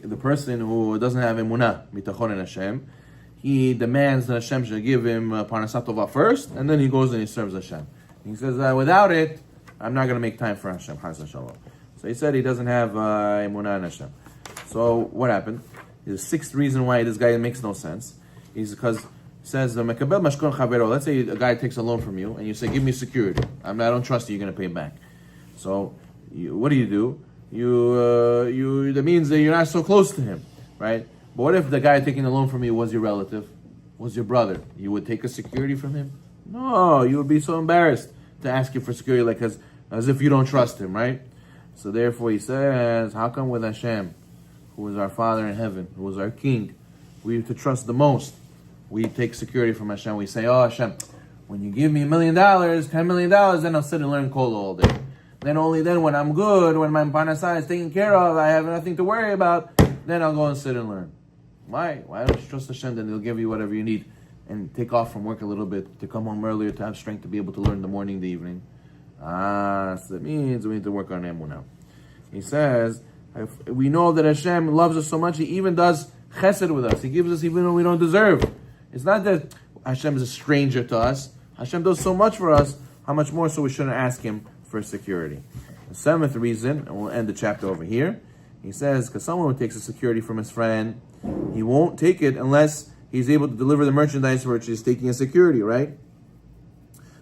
the person who doesn't have emunah, bitachon in Hashem, he demands that Hashem should give him parnasat tova first, and then he goes and he serves Hashem. He says, without it, I'm not going to make time for Hashem. So he said he doesn't have emunah in Hashem. So what happened? The sixth reason why this guy makes no sense is because it says, let's say a guy takes a loan from you, and you say, give me security. I don't trust you, you're going to pay it back. So what do? That means that you're not so close to him, right? But what if the guy taking the loan from you was your relative, was your brother? You would take a security from him? No, you would be so embarrassed to ask you for security, like as if you don't trust him, right? So therefore he says, how come with Hashem, who is our Father in heaven, who is our King, we have to trust the most? We take security from Hashem. We say, oh Hashem, when you give me $1 million, $10 million, then I'll sit and learn Kol all day. Then only then when I'm good, when my parnasah is taken care of, I have nothing to worry about, then I'll go and sit and learn. Why? Why don't you trust Hashem? Then He'll give you whatever you need and take off from work a little bit to come home earlier to have strength to be able to learn the morning, the evening. So that means we need to work on Emunah. He says, we know that Hashem loves us so much, He even does chesed with us. He gives us even when we don't deserve. It's not that Hashem is a stranger to us. Hashem does so much for us, how much more so we shouldn't ask Him for security. The seventh reason, and we'll end the chapter over here, he says, because someone who takes a security from his friend, he won't take it unless he's able to deliver the merchandise for which he's taking a security, right?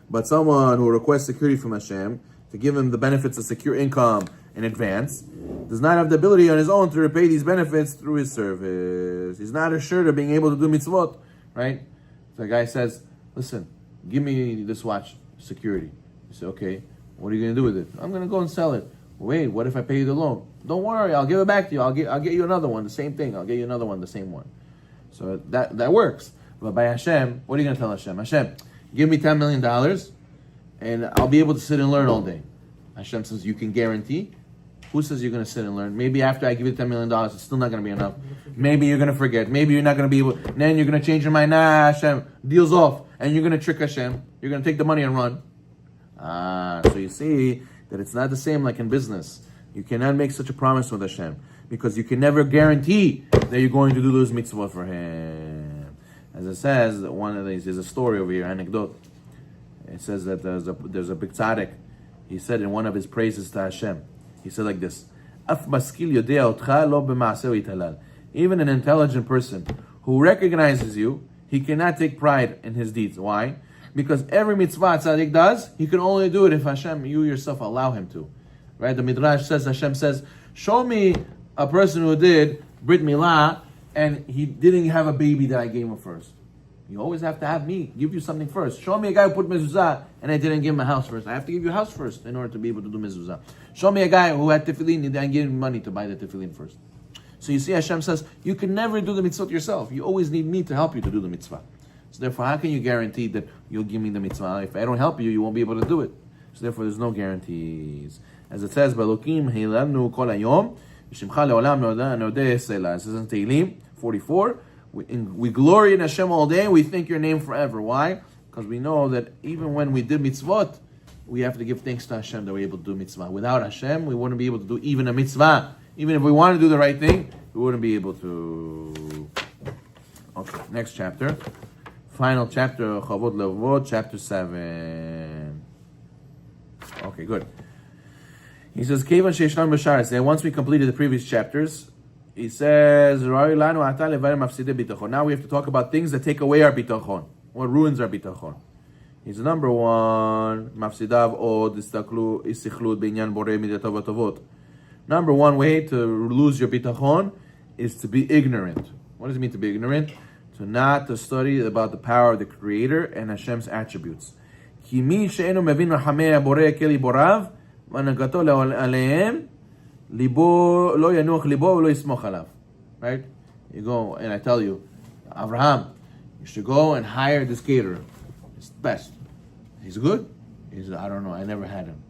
But someone who requests security from Hashem to give him the benefits of secure income in advance does not have the ability on his own to repay these benefits through his service. He's not assured of being able to do mitzvot, right? So the guy says, listen, give me this watch, security. You say, okay, what are you going to do with it? I'm going to go and sell it. Wait, what if I pay you the loan? Don't worry, I'll give it back to you. I'll get you another one, the same thing. I'll get you another one, the same one. So that works. But by Hashem, what are you going to tell Hashem? Hashem, give me $10 million and I'll be able to sit and learn all day. Hashem says, you can guarantee? Who says you're going to sit and learn? Maybe after I give you $10 million, it's still not going to be enough. Maybe you're going to forget. Maybe you're not going to be able, then you're going to change your mind. Nah, Hashem, deal's off. And you're going to trick Hashem. You're going to take the money and run. So you see that it's not the same like in business. You cannot make such a promise with Hashem because you can never guarantee that you're going to do those mitzvot for Him. As it says, one of these, there's a story over here, anecdote. It says that there's a big tzaddik. He said in one of his praises to Hashem, he said like this, even an intelligent person who recognizes you, he cannot take pride in his deeds. Why? Because every mitzvah tzaddik does, he can only do it if Hashem, you yourself, allow him to. Right? The Midrash says, Hashem says, show me a person who did Brit Milah and he didn't have a baby that I gave him first. You always have to have me give you something first. Show me a guy who put mezuzah and I didn't give him a house first. I have to give you a house first in order to be able to do mezuzah. Show me a guy who had tefillin and I gave him money to buy the tefillin first. So you see, Hashem says, you can never do the mitzvot yourself. You always need me to help you to do the mitzvah. So therefore, how can you guarantee that you'll give me the mitzvah? If I don't help you, you won't be able to do it. So therefore, there's no guarantees. As it says, Balokim Hilanu Kol Hayom, Shimcha Leolam Nodeh Selah. It says in Tehillim 44, we glory in Hashem all day, and we thank your name forever. Why? Because we know that even when we did mitzvot, we have to give thanks to Hashem that we're able to do mitzvah. Without Hashem, we wouldn't be able to do even a mitzvah. Even if we want to do the right thing, we wouldn't be able to. Okay, next chapter. Final chapter, Chovot Halevavot, chapter 7. Okay, good. He says, Kevan Sheishlan B'Sharis. Once we completed the previous chapters, he says, now we have to talk about things that take away our bitachon. What ruins our bitachon? He's number one, Mafsidav od istichlud b'inyan borei midatov v'tovot. Number one way to lose your bitachon is to be ignorant. What does it mean to be ignorant? Not to study about the power of the Creator and Hashem's attributes. Right? You go and I tell you, Abraham, you should go and hire this caterer. It's the best. He's good? I don't know, I never had him.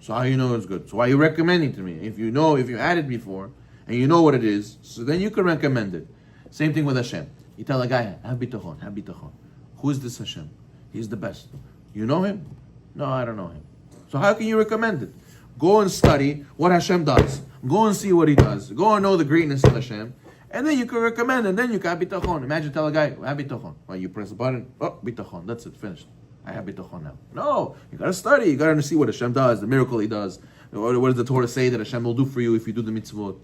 So how you know it's good? So why are you recommending to me? If you had it before and you know what it is, so then you can recommend it. Same thing with Hashem. You tell a guy, have bitachon. Who is this Hashem? He's the best. You know him? No, I don't know him. So how can you recommend it? Go and study what Hashem does. Go and see what he does. Go and know the greatness of Hashem. And then you can recommend, and then you can have bitachon. Imagine tell a guy, I have bitachon. Well, you press a button, oh, bitachon, that's it, finished. I have bitachon now. No, you gotta study, you gotta see what Hashem does, the miracle he does. What does the Torah say that Hashem will do for you if you do the mitzvot?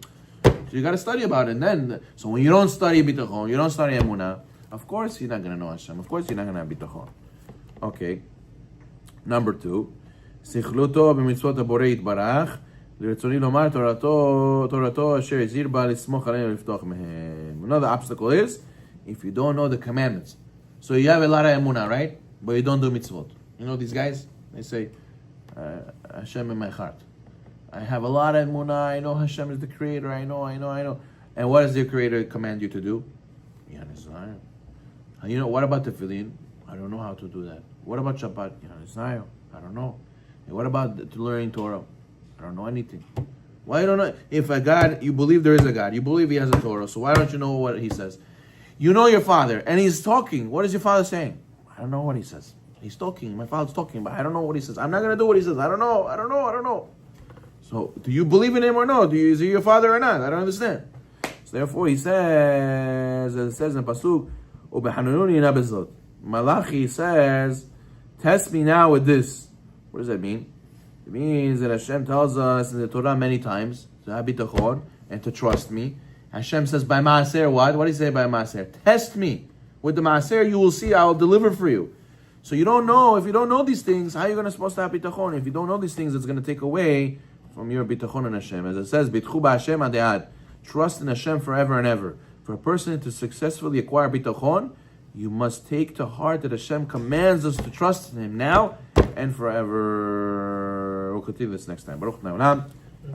So you gotta study about it. And then, so when you don't study bitachon, you don't study emunah, of course you're not gonna know Hashem. Of course you're not gonna have bitachon. Okay. Number 2. Sichluto b'mitzvot haborei yitbarach. Another obstacle is if you don't know the commandments. So you have a lot of emunah, right? But you don't do mitzvot. You know these guys? They say, Hashem in my heart. I have a lot of emunah. I know Hashem is the creator. I know. And what does your creator command you to do? You know, what about the tefillin? I don't know how to do that. What about Shabbat? I don't know. And what about learning Torah? I don't know anything. Why don't know? If a God, you believe there is a God, you believe He has a Torah, so why don't you know what He says? You know your father, and he's talking. What is your father saying? I don't know what he says. He's talking. My father's talking, but I don't know what he says. I'm not going to do what he says. I don't know. So, do you believe in him or no? Is he your father or not? I don't understand. So therefore, he says, it says in Pasuk, Ubehanununi na bezot. Malachi says, test me now with this. What does that mean? It means that Hashem tells us in the Torah many times to have bitachon and to trust me. Hashem says by maaser what? What does He say by maaser? Test me. With the maaser you will see I will deliver for you. So you don't know, if you don't know these things, how are you going to supposed to have bitachon? If you don't know these things, it's going to take away from your bitachon in Hashem. As it says, bitchu b'Hashem adead. Trust in Hashem forever and ever. For a person to successfully acquire bitachon, you must take to heart that Hashem commands us to trust in Him now and forever. We'll continue this next time. Baruch Adonai Olam.